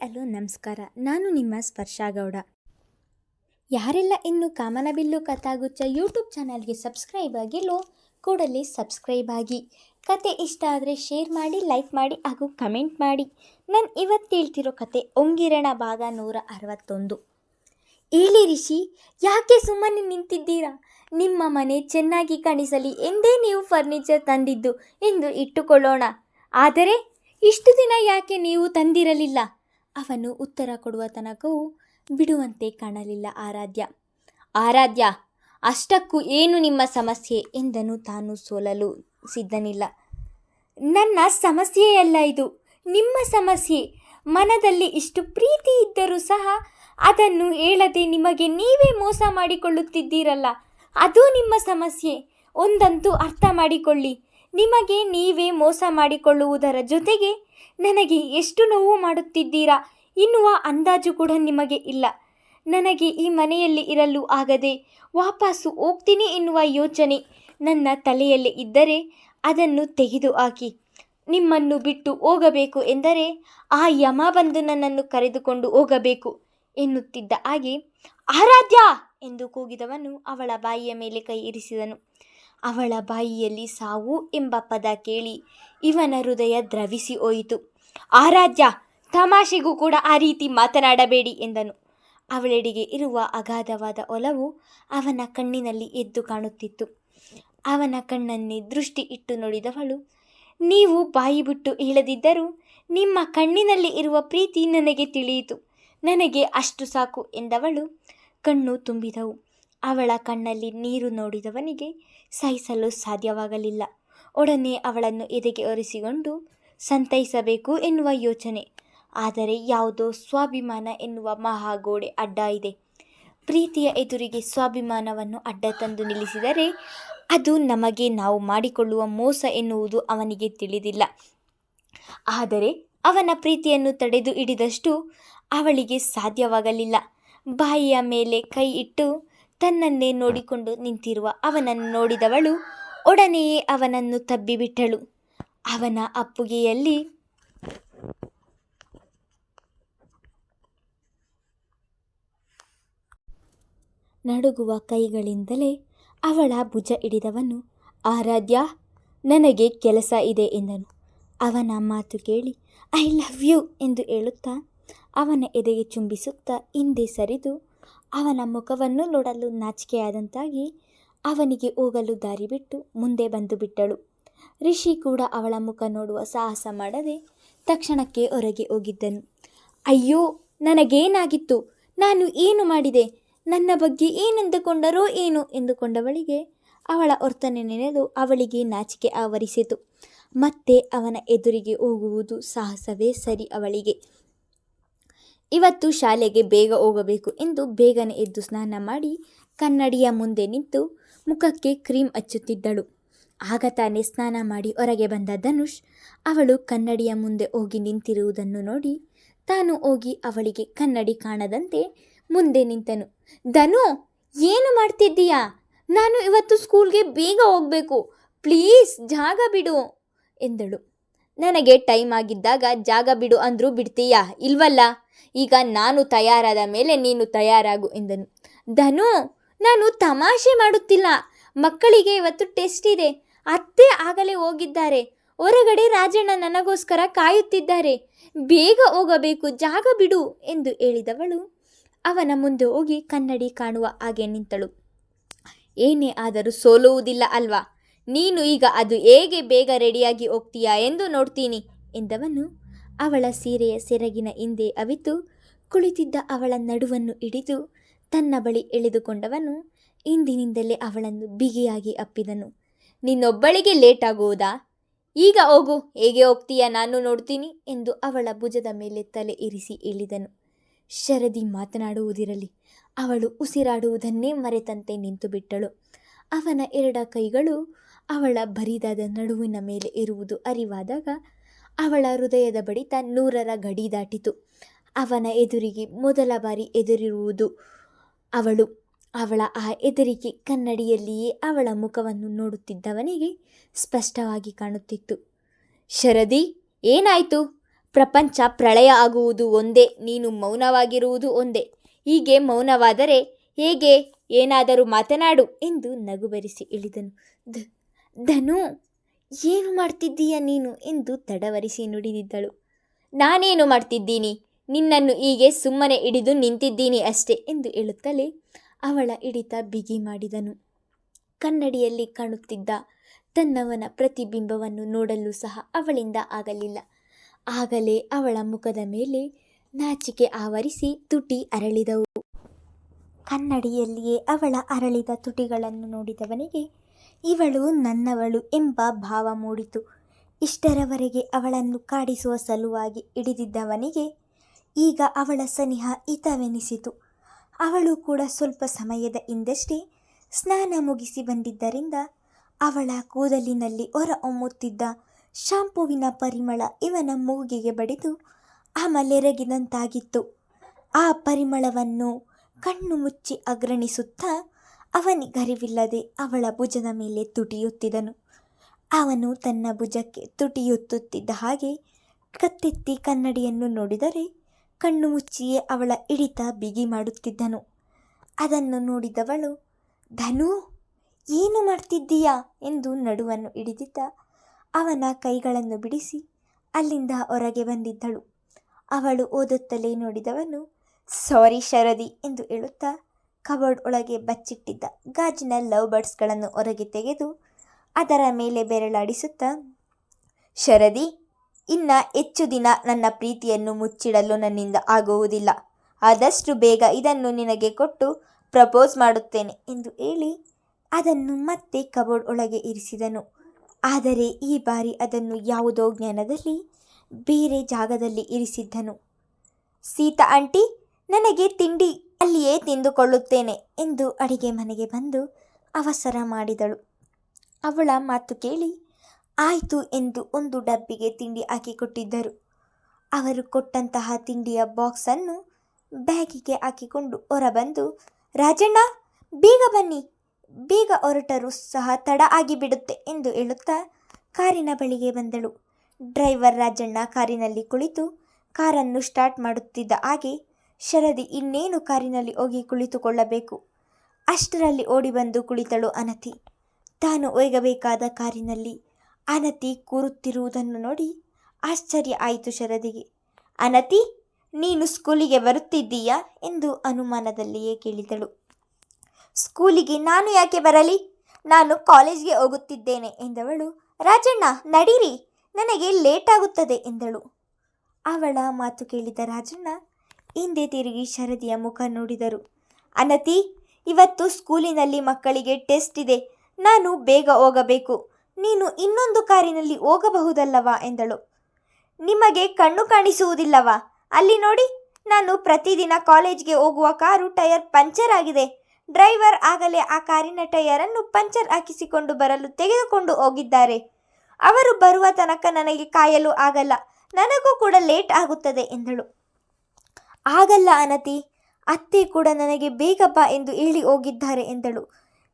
Hello ನಮಸ್ಕಾರ. ನಾನು ನಿಮ್ಮ ಸ್ಪರ್ಶಾ ಗೌಡ. ಯಾರೆಲ್ಲ ಇನ್ನು ಕಾಮನಬಿಲ್ಲು ಕಥಾಗುಚ್ಛ ಯೂಟ್ಯೂಬ್ ಚಾನಲ್ಗೆ ಸಬ್ಸ್ಕ್ರೈಬ್ ಆಗಿಲ್ಲೋ ಕೂಡಲೇ ಸಬ್ಸ್ಕ್ರೈಬ್ ಆಗಿ. ಕತೆ ಇಷ್ಟ ಆದರೆ ಶೇರ್ ಮಾಡಿ, ಲೈಕ್ ಮಾಡಿ ಹಾಗೂ ಕಮೆಂಟ್ ಮಾಡಿ. ನಾನು ಇವತ್ತು ಹೇಳ್ತಿರೋ ಕತೆ ಒಂಗಿರಣ ಭಾಗ 161. ಹೇಳಿ ರಿಷಿ, ಯಾಕೆ ಸುಮ್ಮನೆ ನಿಂತಿದ್ದೀರಾ? ನಿಮ್ಮ ಮನೆ ಚೆನ್ನಾಗಿ ಕಾಣಿಸಲಿ ಎಂದೇ ನೀವು ಫರ್ನಿಚರ್ ತಂದಿದ್ದು ಎಂದು ಇಟ್ಟುಕೊಳ್ಳೋಣ. ಆದರೆ ಇಷ್ಟು ದಿನ ಯಾಕೆ ನೀವು ತಂದಿರಲಿಲ್ಲ? ಅವನು ಉತ್ತರ ಕೊಡುವ ತನಕವೂ ಬಿಡುವಂತೆ ಕಾಣಲಿಲ್ಲ ಆರಾಧ್ಯ, ಅಷ್ಟಕ್ಕೂ ಏನು ನಿಮ್ಮ ಸಮಸ್ಯೆ ಎಂದನು. ತಾನು ಸೋಲಲು ಸಿದ್ಧನಿಲ್ಲ. ನನ್ನ ಸಮಸ್ಯೆಯಲ್ಲ ಇದು, ನಿಮ್ಮ ಸಮಸ್ಯೆ. ಮನದಲ್ಲಿ ಇಷ್ಟು ಪ್ರೀತಿ ಇದ್ದರೂ ಸಹ ಅದನ್ನು ಹೇಳದೆ ನಿಮಗೆ ನೀವೇ ಮೋಸ ಮಾಡಿಕೊಳ್ಳುತ್ತಿದ್ದೀರಲ್ಲ, ಅದು ನಿಮ್ಮ ಸಮಸ್ಯೆ. ಒಂದಂತೂ ಅರ್ಥ ಮಾಡಿಕೊಳ್ಳಿ, ನಿಮಗೆ ನೀವೇ ಮೋಸ ಮಾಡಿಕೊಳ್ಳುವುದರ ಜೊತೆಗೆ ನನಗೆ ಎಷ್ಟು ನೋವು ಮಾಡುತ್ತಿದ್ದೀರಾ ಎನ್ನುವ ಅಂದಾಜು ಕೂಡ ನಿಮಗೆ ಇಲ್ಲ. ನನಗೆ ಈ ಮನೆಯಲ್ಲಿ ಇರಲು ಆಗದೆ ವಾಪಸ್ಸು ಹೋಗ್ತೀನಿ ಎನ್ನುವ ಯೋಚನೆ ನನ್ನ ತಲೆಯಲ್ಲಿ ಇದ್ದರೆ ಅದನ್ನು ತೆಗೆದು ಹಾಕಿ. ನಿಮ್ಮನ್ನು ಬಿಟ್ಟು ಹೋಗಬೇಕು ಎಂದರೆ ಆ ಯಮ ಬಂದು ನನ್ನನ್ನು ಕರೆದುಕೊಂಡು ಹೋಗಬೇಕು ಎನ್ನುತ್ತಿದ್ದ ಹಾಗೆ ಆರಾಧ್ಯ ಎಂದು ಕೂಗಿದವನು ಅವಳ ಬಾಯಿಯ ಮೇಲೆ ಕೈ ಇರಿಸಿದನು. ಅವಳ ಬಾಯಿಯಲ್ಲಿ ಸಾವು ಎಂಬ ಪದ ಕೇಳಿ ಇವನ ಹೃದಯ ದ್ರವಿಸಿ ಹೋಯಿತು. ಆರಾಧ್ಯ, ತಮಾಷೆಗೂ ಕೂಡ ಆ ರೀತಿ ಮಾತನಾಡಬೇಡಿ ಎಂದನು. ಅವಳೆಡೆಗೆ ಇರುವ ಅಗಾಧವಾದ ಒಲವು ಅವನ ಕಣ್ಣಿನಲ್ಲಿ ಎದ್ದು ಕಾಣುತ್ತಿತ್ತು. ಅವನ ಕಣ್ಣನ್ನೇ ದೃಷ್ಟಿ ಇಟ್ಟು ನೋಡಿದವಳು, ನೀವು ಬಾಯಿ ಬಿಟ್ಟು ಹೇಳದಿದ್ದರೂ ನಿಮ್ಮ ಕಣ್ಣಿನಲ್ಲಿ ಇರುವ ಪ್ರೀತಿ ನನಗೆ ತಿಳಿಯಿತು, ನನಗೆ ಅಷ್ಟು ಸಾಕು ಎಂದವಳು ಕಣ್ಣು ತುಂಬಿದವು. ಅವಳ ಕಣ್ಣಲ್ಲಿ ನೀರು ನೋಡಿದವನಿಗೆ ಸಹಿಸಲು ಸಾಧ್ಯವಾಗಲಿಲ್ಲ. ಒಡನೆ ಅವಳನ್ನು ಎದೆಗೆ ಒರೆಸಿಕೊಂಡು ಸಂತೈಸಬೇಕು ಎನ್ನುವ ಯೋಚನೆ. ಆದರೆ ಯಾವುದೋ ಸ್ವಾಭಿಮಾನ ಎನ್ನುವ ಮಹಾಗೋಡೆ ಅಡ್ಡ ಇದೆ. ಪ್ರೀತಿಯ ಎದುರಿಗೆ ಸ್ವಾಭಿಮಾನವನ್ನು ಅಡ್ಡ ತಂದು ನಿಲ್ಲಿಸಿದರೆ ಅದು ನಮಗೆ ನಾವು ಮಾಡಿಕೊಳ್ಳುವ ಮೋಸ ಎನ್ನುವುದು ಅವನಿಗೆ ತಿಳಿದಿಲ್ಲ. ಆದರೆ ಅವನ ಪ್ರೀತಿಯನ್ನು ತಡೆದು ಹಿಡಿದಷ್ಟು ಅವಳಿಗೆ ಸಾಧ್ಯವಾಗಲಿಲ್ಲ. ಬಾಯಿಯ ಮೇಲೆ ಕೈ ಇಟ್ಟು ತನ್ನನ್ನೇ ನೋಡಿಕೊಂಡು ನಿಂತಿರುವ ಅವನನ್ನು ನೋಡಿದವಳು ಒಡನೆಯೇ ಅವನನ್ನು ತಬ್ಬಿಬಿಟ್ಟಳು. ಅವನ ಅಪ್ಪುಗೆಯಲ್ಲಿ ನಡುಗುವ ಕೈಗಳಿಂದಲೇ ಅವಳ ಭುಜ ಹಿಡಿದವನು, ಆರಾಧ್ಯ, ನನಗೆ ಕೆಲಸ ಇದೆ ಎಂದನು. ಅವನ ಮಾತು ಕೇಳಿ ಐ ಲವ್ ಯು ಎಂದು ಹೇಳುತ್ತಾ ಅವನ ಎದೆಗೆ ಚುಂಬಿಸುತ್ತಾ ಹಿಂದೆ ಸರಿದು ಅವನ ಮುಖವನ್ನು ನೋಡಲು ನಾಚಿಕೆಯಾದಂತಾಗಿ ಅವನಿಗೆ ಹೋಗಲು ದಾರಿ ಬಿಟ್ಟು ಮುಂದೆ ಬಂದು ಬಿಟ್ಟಳು. ರಿಷಿ ಕೂಡ ಅವಳ ಮುಖ ನೋಡುವ ಸಾಹಸ ಮಾಡದೆ ತಕ್ಷಣಕ್ಕೆ ಹೊರಗೆ ಹೋಗಿದ್ದನು. ಅಯ್ಯೋ, ನನಗೇನಾಗಿತ್ತು? ನಾನು ಏನು ಮಾಡಿದೆ? ನನ್ನ ಬಗ್ಗೆ ಏನೆಂದುಕೊಂಡರೋ ಏನು ಎಂದುಕೊಂಡವಳಿಗೆ ಅವಳ ವರ್ತನೆ ನೆನೆದು ಅವಳಿಗೆ ನಾಚಿಕೆ ಆವರಿಸಿತು. ಮತ್ತೆ ಅವನ ಎದುರಿಗೆ ಹೋಗುವುದು ಸಾಹಸವೇ ಸರಿ ಅವಳಿಗೆ. ಇವತ್ತು ಶಾಲೆಗೆ ಬೇಗ ಹೋಗಬೇಕು ಎಂದು ಬೇಗನೆ ಎದ್ದು ಸ್ನಾನ ಮಾಡಿ ಕನ್ನಡಿಯ ಮುಂದೆ ನಿಂತು ಮುಖಕ್ಕೆ ಕ್ರೀಮ್ ಹಚ್ಚುತ್ತಿದ್ದಳು. ಆಗ ತಾನೇ ಸ್ನಾನ ಮಾಡಿ ಹೊರಗೆ ಬಂದ ಧನುಷ್ ಅವಳು ಕನ್ನಡಿಯ ಮುಂದೆ ಹೋಗಿ ನಿಂತಿರುವುದನ್ನು ನೋಡಿ ತಾನು ಹೋಗಿ ಅವಳಿಗೆ ಕನ್ನಡಿ ಕಾಣದಂತೆ ಮುಂದೆ ನಿಂತನು. ಧನು, ಏನು ಮಾಡ್ತಿದ್ದೀಯಾ? ನಾನು ಇವತ್ತು ಸ್ಕೂಲ್ಗೆ ಬೇಗ ಹೋಗಬೇಕು, ಪ್ಲೀಸ್ ಜಾಗ ಬಿಡು ಎಂದಳು. ನನಗೆ ಟೈಮ್ ಆಗಿದ್ದಾಗ ಜಾಗ ಬಿಡು ಅಂದರೂ ಬಿಡ್ತೀಯಾ ಇಲ್ವಲ್ಲ? ಈಗ ನಾನು ತಯಾರಾದ ಮೇಲೆ ನೀನು ತಯಾರಾಗು ಎಂದನು. ಧನು, ನಾನು ತಮಾಷೆ ಮಾಡುತ್ತಿಲ್ಲ. ಮಕ್ಕಳಿಗೆ ಇವತ್ತು ಟೆಸ್ಟ್ ಇದೆ. ಅತ್ತೆ ಆಗಲೇ ಹೋಗಿದ್ದಾರೆ. ಹೊರಗಡೆ ರಾಜಣ್ಣ ನನಗೋಸ್ಕರ ಕಾಯುತ್ತಿದ್ದಾರೆ. ಬೇಗ ಹೋಗಬೇಕು, ಜಾಗ ಬಿಡು ಎಂದು ಹೇಳಿದವಳು ಅವನ ಮುಂದೆ ಹೋಗಿ ಕನ್ನಡಿ ಕಾಣುವ ಹಾಗೆ ನಿಂತಳು. ಏನೇ ಆದರೂ ಸೋಲುವುದಿಲ್ಲ ಅಲ್ವಾ? ನೀನು ಈಗ ಅದು ಹೇಗೆ ಬೇಗ ರೆಡಿಯಾಗಿ ಹೋಗ್ತೀಯಾ ಎಂದು ನೋಡ್ತೀನಿ ಎಂದವನು ಅವಳ ಸೀರೆಯ ಸೆರಗಿನ ಹಿಂದೆ ಅವಿತು ಕುಳಿತಿದ್ದ ಅವಳ ನಡುವನ್ನು ಹಿಡಿದು ತನ್ನ ಬಳಿ ಎಳೆದುಕೊಂಡವನು ಹಿಂದಿನಿಂದಲೇ ಅವಳನ್ನು ಬಿಗಿಯಾಗಿ ಅಪ್ಪಿದನು. ನಿನ್ನೊಬ್ಬಳಿಗೆ ಲೇಟ್ ಆಗುವುದಾ? ಈಗ ಹೋಗು, ಹೇಗೆ ಹೋಗ್ತೀಯಾ ನಾನು ನೋಡ್ತೀನಿ ಎಂದು ಅವಳ ಭುಜದ ಮೇಲೆ ತಲೆ ಇರಿಸಿ ಹೇಳಿದನು. ಶರದಿ ಮಾತನಾಡುವುದಿರಲಿ, ಅವಳು ಉಸಿರಾಡುವುದನ್ನೇ ಮರೆತಂತೆ ನಿಂತು ಬಿಟ್ಟಳು. ಅವನ 2 ಕೈಗಳು ಅವಳ ಬರಿದಾದ ನಡುವಿನ ಮೇಲೆ ಇರುವುದು ಅರಿವಾದಾಗ ಅವಳ ಹೃದಯದ ಬಡಿತ 100ರ ಗಡಿ ದಾಟಿತು. ಅವನ ಎದುರಿಗೆ ಮೊದಲ ಬಾರಿ ಎದುರಿರುವುದು ಅವಳು. ಅವಳ ಆ ಎದುರಿಗೆ ಕನ್ನಡಿಯಲ್ಲಿಯೇ ಅವಳ ಮುಖವನ್ನು ನೋಡುತ್ತಿದ್ದವನಿಗೆ ಸ್ಪಷ್ಟವಾಗಿ ಕಾಣುತ್ತಿತ್ತು. ಶರದಿ, ಏನಾಯಿತು? ಪ್ರಪಂಚ ಪ್ರಳಯ ಆಗುವುದು ಒಂದೇ, ನೀನು ಮೌನವಾಗಿರುವುದು ಒಂದೇ. ಹೀಗೆ ಮೌನವಾದರೆ ಹೇಗೆ? ಏನಾದರೂ ಮಾತನಾಡು ಎಂದು ನಗುಬರಿಸಿ ಇಳಿದನು. ಧನು, ಏನು ಮಾಡ್ತಿದ್ದೀಯ ನೀನು ಎಂದು ತಡವರಿಸಿ ನುಡಿದಿದ್ದಳು. ನಾನೇನು ಮಾಡ್ತಿದ್ದೀನಿ? ನಿನ್ನನ್ನು ಹೀಗೆ ಸುಮ್ಮನೆ ಹಿಡಿದು ನಿಂತಿದ್ದೀನಿ ಅಷ್ಟೇ ಎಂದು ಹೇಳುತ್ತಲೇ ಅವಳ ಹಿಡಿತ ಬಿಗಿ ಮಾಡಿದನು. ಕನ್ನಡಿಯಲ್ಲಿ ಕಾಣುತ್ತಿದ್ದ ತನ್ನವನ ಪ್ರತಿಬಿಂಬವನ್ನು ನೋಡಲು ಸಹ ಅವಳಿಂದ ಆಗಲಿಲ್ಲ. ಆಗಲೇ ಅವಳ ಮುಖದ ಮೇಲೆ ನಾಚಿಕೆ ಆವರಿಸಿ ತುಟಿ ಅರಳಿದವು. ಕನ್ನಡಿಯಲ್ಲಿಯೇ ಅವಳ ಅರಳಿದ ತುಟಿಗಳನ್ನು ನೋಡಿದವನಿಗೆ ಇವಳು ನನ್ನವಳು ಎಂಬ ಭಾವ ಮೂಡಿತು. ಇಷ್ಟರವರೆಗೆ ಅವಳನ್ನು ಕಾಡಿಸುವ ಸಲುವಾಗಿ ಹಿಡಿದಿದ್ದವನಿಗೆ ಈಗ ಅವಳ ಸನಿಹ ಹಿತವೆನಿಸಿತು. ಅವಳು ಕೂಡ ಸ್ವಲ್ಪ ಸಮಯದ ಹಿಂದಷ್ಟೇ ಸ್ನಾನ ಮುಗಿಸಿ ಬಂದಿದ್ದರಿಂದ ಅವಳ ಕೂದಲಿನಲ್ಲಿ ಹೊರ ಹೊಮ್ಮುತ್ತಿದ್ದ ಶಾಂಪುವಿನ ಪರಿಮಳ ಇವನ ಮೂಗಿಗೆ ಬಡಿದು ಅಮಲೆರಗಿದಂತಾಗಿತ್ತು. ಆ ಪರಿಮಳವನ್ನು ಕಣ್ಣು ಮುಚ್ಚಿ ಅಗ್ರಣಿಸುತ್ತಾ ಅವನಿಗರಿವಿಲ್ಲದೆ ಅವಳ ಭುಜದ ಮೇಲೆ ತುಟಿಯುತ್ತಿದ್ದನು. ಅವನು ತನ್ನ ಭುಜಕ್ಕೆ ತುಟಿಯುತ್ತುತ್ತಿದ್ದ ಹಾಗೆ ಕತ್ತೆತ್ತಿ ಕನ್ನಡಿಯನ್ನು ನೋಡಿದರೆ ಕಣ್ಣು ಮುಚ್ಚಿಯೇ ಅವಳ ಹಿಡಿತ ಬಿಗಿ ಮಾಡುತ್ತಿದ್ದನು. ಅದನ್ನು ನೋಡಿದವಳು, ಧನು, ಏನು ಮಾಡ್ತಿದ್ದೀಯಾ ಎಂದು ನಡುವನ್ನು ಹಿಡಿದಿದ್ದ ಅವನ ಕೈಗಳನ್ನು ಬಿಡಿಸಿ ಅಲ್ಲಿಂದ ಹೊರಗೆ ಬಂದಿದ್ದಳು. ಅವಳು ಓದುತ್ತಲೇ ನೋಡಿದವನು, ಸಾರಿ ಶರದಿ ಎಂದು ಹೇಳುತ್ತಾ ಕಬೋರ್ಡ್ ಒಳಗೆ ಬಚ್ಚಿಟ್ಟಿದ್ದ ಗಾಜಿನ ಲವ್ ಬರ್ಡ್ಸ್ಗಳನ್ನು ಹೊರಗೆ ತೆಗೆದು ಅದರ ಮೇಲೆ ಬೆರಳಾಡಿಸುತ್ತಾ, ಶರದಿ, ಇನ್ನ ಹೆಚ್ಚು ದಿನ ನನ್ನ ಪ್ರೀತಿಯನ್ನು ಮುಚ್ಚಿಡಲು ನನ್ನಿಂದ ಆಗುವುದಿಲ್ಲ. ಆದಷ್ಟು ಬೇಗ ಇದನ್ನು ನಿನಗೆ ಕೊಟ್ಟು ಪ್ರಪೋಸ್ ಮಾಡುತ್ತೇನೆ ಎಂದು ಹೇಳಿ ಅದನ್ನು ಮತ್ತೆ ಕಬೋರ್ಡ್ ಒಳಗೆ ಇರಿಸಿದನು. ಆದರೆ ಈ ಬಾರಿ ಅದನ್ನು ಯಾವುದೋ ಜ್ಞಾನದಲ್ಲಿ ಬೇರೆ ಜಾಗದಲ್ಲಿ ಇರಿಸಿದ್ದನು. ಸೀತಾ ಆಂಟಿ, ನನಗೆ ತಿಂಡಿ ಅಲ್ಲಿಯೇ ತಿಂದುಕೊಳ್ಳುತ್ತೇನೆ ಎಂದು ಅಡಿಗೆ ಮನೆಗೆ ಬಂದು ಅವಸರ ಮಾಡಿದಳು. ಅವಳ ಮಾತು ಕೇಳಿ ಆಯಿತು ಎಂದು ಒಂದು ಡಬ್ಬಿಗೆ ತಿಂಡಿ ಹಾಕಿಕೊಟ್ಟಿದ್ದರು. ಅವರು ಕೊಟ್ಟಂತಹ ತಿಂಡಿಯ ಬಾಕ್ಸನ್ನು ಬ್ಯಾಗಿಗೆ ಹಾಕಿಕೊಂಡು ಹೊರಬಂದು, ರಾಜಣ್ಣ, ಬೇಗ ಬನ್ನಿ, ಬೇಗ ಹೊರಟರೂ ಸಹ ತಡ ಆಗಿಬಿಡುತ್ತೆ ಎಂದು ಹೇಳುತ್ತಾ ಕಾರಿನ ಬಳಿಗೆ ಬಂದಳು. ಡ್ರೈವರ್ ರಾಜಣ್ಣ ಕಾರಿನಲ್ಲಿ ಕುಳಿತು ಕಾರನ್ನು ಸ್ಟಾರ್ಟ್ ಮಾಡುತ್ತಿದ್ದ ಹಾಗೆ ಶರದಿ ಇನ್ನೇನು ಕಾರಿನಲ್ಲಿ ಹೋಗಿ ಕುಳಿತುಕೊಳ್ಳಬೇಕು. ಅಷ್ಟರಲ್ಲಿ ಓಡಿ ಬಂದು ಕುಳಿತಳು ಅನತಿ. ತಾನು ಒಯ್ಯಬೇಕಾದ ಕಾರಿನಲ್ಲಿ ಅನತಿ ಕೂರುತ್ತಿರುವುದನ್ನು ನೋಡಿ ಆಶ್ಚರ್ಯ ಆಯಿತು ಶರದಿಗೆ. ಅನತಿ, ನೀನು ಸ್ಕೂಲಿಗೆ ಬರುತ್ತಿದ್ದೀಯಾ ಎಂದು ಅನುಮಾನದಲ್ಲಿಯೇ ಕೇಳಿದಳು. ಸ್ಕೂಲಿಗೆ ನಾನು ಯಾಕೆ ಬರಲಿ? ನಾನು ಕಾಲೇಜ್ಗೆ ಹೋಗುತ್ತಿದ್ದೇನೆ ಎಂದವಳು. ರಾಜಣ್ಣ, ನಡೀರಿ, ನನಗೆ ಲೇಟ್ ಆಗುತ್ತದೆ ಎಂದಳು. ಅವಳ ಮಾತು ಕೇಳಿದ ರಾಜಣ್ಣ ಹಿಂದೆ ತಿರುಗಿ ಶರದಿಯ ಮುಖ ನೋಡಿದರು. ಅನತಿ, ಇವತ್ತು ಸ್ಕೂಲಿನಲ್ಲಿ ಮಕ್ಕಳಿಗೆ ಟೆಸ್ಟ್ ಇದೆ, ನಾನು ಬೇಗ ಹೋಗಬೇಕು. ನೀನು ಇನ್ನೊಂದು ಕಾರಿನಲ್ಲಿ ಹೋಗಬಹುದಲ್ಲವಾ ಎಂದಳು. ನಿಮಗೆ ಕಣ್ಣು ಕಾಣಿಸುವುದಿಲ್ಲವಾ? ಅಲ್ಲಿ ನೋಡಿ, ನಾನು ಪ್ರತಿದಿನ ಕಾಲೇಜ್ಗೆ ಹೋಗುವ ಕಾರು ಟೈರ್ ಪಂಚರ್ ಆಗಿದೆ. ಡ್ರೈವರ್ ಆಗಲೇ ಆ ಕಾರಿನ ಟೈರನ್ನು ಪಂಚರ್ ಹಾಕಿಸಿಕೊಂಡು ಬರಲು ತೆಗೆದುಕೊಂಡು ಹೋಗಿದ್ದಾರೆ. ಅವರು ಬರುವ ತನಕ ನನಗೆ ಕಾಯಲು ಆಗಲ್ಲ, ನನಗೂ ಕೂಡ ಲೇಟ್ ಆಗುತ್ತದೆ ಎಂದಳು. ಆಗಲ್ಲ ಅನತಿ, ಅತ್ತೆ ಕೂಡ ನನಗೆ ಬೇಗ ಬಾ ಎಂದು ಹೇಳಿ ಹೋಗಿದ್ದಾರೆ ಎಂದಳು.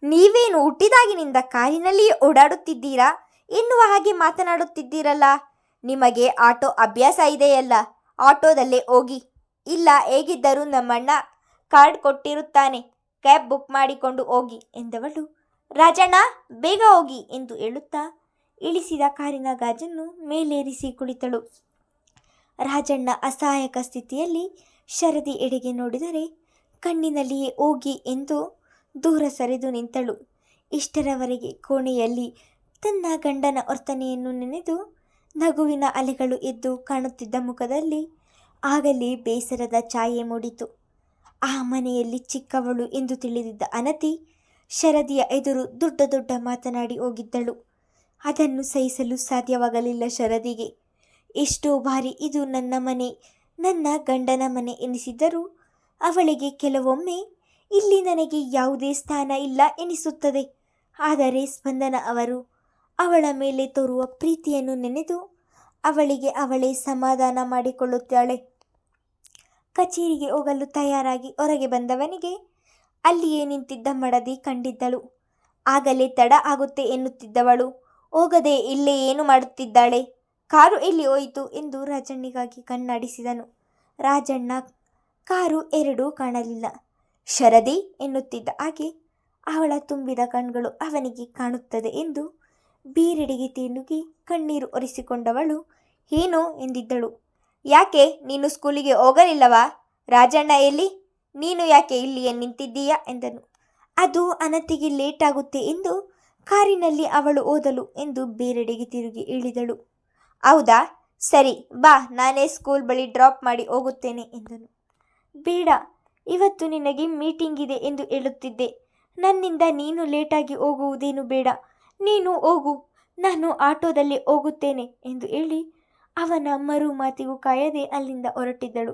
ನೀವೇನು ಹುಟ್ಟಿದಾಗಿನಿಂದ ಕಾರಿನಲ್ಲಿಯೇ ಓಡಾಡುತ್ತಿದ್ದೀರಾ ಎನ್ನುವ ಹಾಗೆ ಮಾತನಾಡುತ್ತಿದ್ದೀರಲ್ಲ. ನಿಮಗೆ ಆಟೋ ಅಭ್ಯಾಸ ಇದೆಯಲ್ಲ, ಆಟೋದಲ್ಲೇ ಹೋಗಿ. ಇಲ್ಲ, ಹೇಗಿದ್ದರೂ ನಮ್ಮಣ್ಣ ಕಾರ್ಡ್ ಕೊಟ್ಟಿರುತ್ತಾನೆ, ಕ್ಯಾಬ್ ಬುಕ್ ಮಾಡಿಕೊಂಡು ಹೋಗಿ ಎಂದವಳು. ರಾಜಣ್ಣ, ಬೇಗ ಹೋಗಿ ಎಂದು ಹೇಳುತ್ತಾ ಇಳಿಸಿದ ಕಾರಿನ ಗಾಜನ್ನು ಮೇಲೇರಿಸಿ ಕುಳಿತಳು. ರಾಜಣ್ಣ ಅಸಹಾಯಕ ಸ್ಥಿತಿಯಲ್ಲಿ ಶರದಿ ಎಡೆಗೆ ನೋಡಿದರೆ ಕಣ್ಣಿನಲ್ಲಿಯೇ ಹೋಗಿ ಎಂದು ದೂರ ಸರಿದು ನಿಂತಳು. ಇಷ್ಟರವರೆಗೆ ಕೋಣೆಯಲ್ಲಿ ತನ್ನ ಗಂಡನ ವರ್ತನೆಯನ್ನು ನೆನೆದು ನಗುವಿನ ಅಲೆಗಳು ಎದ್ದು ಕಾಣುತ್ತಿದ್ದ ಮುಖದಲ್ಲಿ ಆಗಲೇ ಬೇಸರದ ಛಾಯೆ ಮೂಡಿತು. ಆ ಮನೆಯಲ್ಲಿ ಚಿಕ್ಕವಳು ಎಂದು ತಿಳಿದಿದ್ದ ಅನತಿ ಶರದಿಯ ಎದುರು ದೊಡ್ಡ ದೊಡ್ಡ ಮಾತನಾಡಿ ಹೋಗಿದ್ದಳು. ಅದನ್ನು ಸಹಿಸಲು ಸಾಧ್ಯವಾಗಲಿಲ್ಲ ಶರದಿಗೆ. ಎಷ್ಟೋ ಬಾರಿ ಇದು ನನ್ನ ಮನೆ, ನನ್ನ ಗಂಡನ ಮನೆ ಎನಿಸಿದ್ದರೂ ಅವಳಿಗೆ ಕೆಲವೊಮ್ಮೆ ಇಲ್ಲಿ ನನಗೆ ಯಾವುದೇ ಸ್ಥಾನ ಇಲ್ಲ ಎನಿಸುತ್ತದೆ. ಆದರೆ ಸ್ಪಂದನ ಅವರು ಅವಳ ಮೇಲೆ ತೋರುವ ಪ್ರೀತಿಯನ್ನು ನೆನೆದು ಅವಳಿಗೆ ಅವಳೇ ಸಮಾಧಾನ ಮಾಡಿಕೊಳ್ಳುತ್ತಾಳೆ. ಕಚೇರಿಗೆ ಹೋಗಲು ತಯಾರಾಗಿ ಹೊರಗೆ ಬಂದವನಿಗೆ ಅಲ್ಲಿಯೇ ನಿಂತಿದ್ದ ಮಡದಿ ಕಂಡಿದ್ದಳು. ಆಗಲೇ ತಡ ಆಗುತ್ತೆ ಎನ್ನುತ್ತಿದ್ದವಳು ಹೋಗದೆ ಇಲ್ಲೇ ಏನು ಮಾಡುತ್ತಿದ್ದಾಳೆ? ಕಾರು ಎಲ್ಲಿ ಹೋಯಿತು ಎಂದು ರಾಜಣ್ಣಿಗಾಗಿ ಕಣ್ಣಾಡಿಸಿದನು. ರಾಜಣ್ಣ ಕಾರು ಎರಡೂ ಕಾಣಲಿಲ್ಲ. ಶರದಿ ಎನ್ನುತ್ತಿದ್ದ ಹಾಗೆ ಅವಳ ತುಂಬಿದ ಕಣ್ಗಳು ಅವನಿಗೆ ಕಾಣುತ್ತದೆ ಎಂದು ಬೀರೆಡೆಗೆ ತಿರುಗಿ ಕಣ್ಣೀರು ಒರೆಸಿಕೊಂಡವಳು ಏನು ಎಂದಿದ್ದಳು. ಯಾಕೆ ನೀನು ಸ್ಕೂಲಿಗೆ ಹೋಗಲಿಲ್ಲವಾ? ರಾಜಣ್ಣ ಎಲ್ಲಿ? ನೀನು ಯಾಕೆ ಇಲ್ಲಿಯೇ ನಿಂತಿದ್ದೀಯಾ ಎಂದನು. ಅದು ಅನತಿಗೆ ಲೇಟ್ ಆಗುತ್ತೆ ಎಂದು ಕಾರಿನಲ್ಲಿ ಅವಳು ಓದಲು ಎಂದು ಬೇರೆಡೆಗೆ ತಿರುಗಿ ಇಳಿದಳು. ಹೌದಾ, ಸರಿ ಬಾ, ನಾನೇ ಸ್ಕೂಲ್ ಬಳಿ ಡ್ರಾಪ್ ಮಾಡಿ ಹೋಗುತ್ತೇನೆ ಎಂದನು. ಬೇಡ, ಇವತ್ತು ನಿನಗೆ ಮೀಟಿಂಗ್ ಇದೆ ಎಂದು ಹೇಳುತ್ತಿದ್ದೆ. ನನ್ನಿಂದ ನೀನು ಲೇಟಾಗಿ ಹೋಗುವುದೇನು ಬೇಡ, ನೀನು ಹೋಗು, ನಾನು ಆಟೋದಲ್ಲಿ ಹೋಗುತ್ತೇನೆ ಎಂದು ಹೇಳಿ ಅವನ ಮರು ಮಾತಿಗೂ ಕಾಯದೆ ಅಲ್ಲಿಂದ ಹೊರಟಿದ್ದಳು.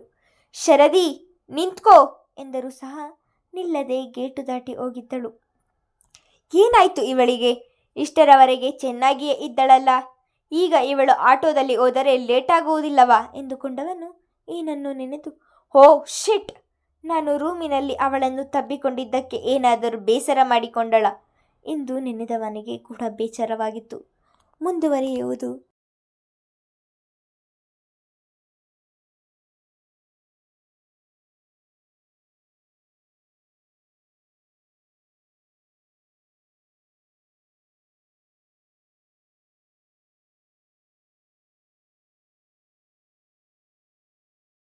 ಶರದಿ ನಿಂತ್ಕೋ ಎಂದರೂ ಸಹ ನಿಲ್ಲದೆ ಗೇಟು ದಾಟಿ ಹೋಗಿದ್ದಳು. ಏನಾಯ್ತು ಇವಳಿಗೆ? ಇಷ್ಟರವರೆಗೆ ಚೆನ್ನಾಗಿಯೇ ಇದ್ದಳಲ್ಲ, ಈಗ ಇವಳು ಆಟೋದಲ್ಲಿ ಹೋದರೆ ಲೇಟಾಗುವುದಿಲ್ಲವಾ ಎಂದುಕೊಂಡವನು ಏನನ್ನು ನೆನೆದು ಹೋ ಶಿಟ್, ನಾನು ರೂಮಿನಲ್ಲಿ ಅವಳನ್ನು ತಬ್ಬಿಕೊಂಡಿದ್ದಕ್ಕೆ ಏನಾದರೂ ಬೇಸರ ಮಾಡಿಕೊಂಡಳ ಎಂದು ನೆನೆದವನಿಗೆ ಕೂಡ ಬೇಸರವಾಗಿತ್ತು. ಮುಂದುವರಿಯುವುದು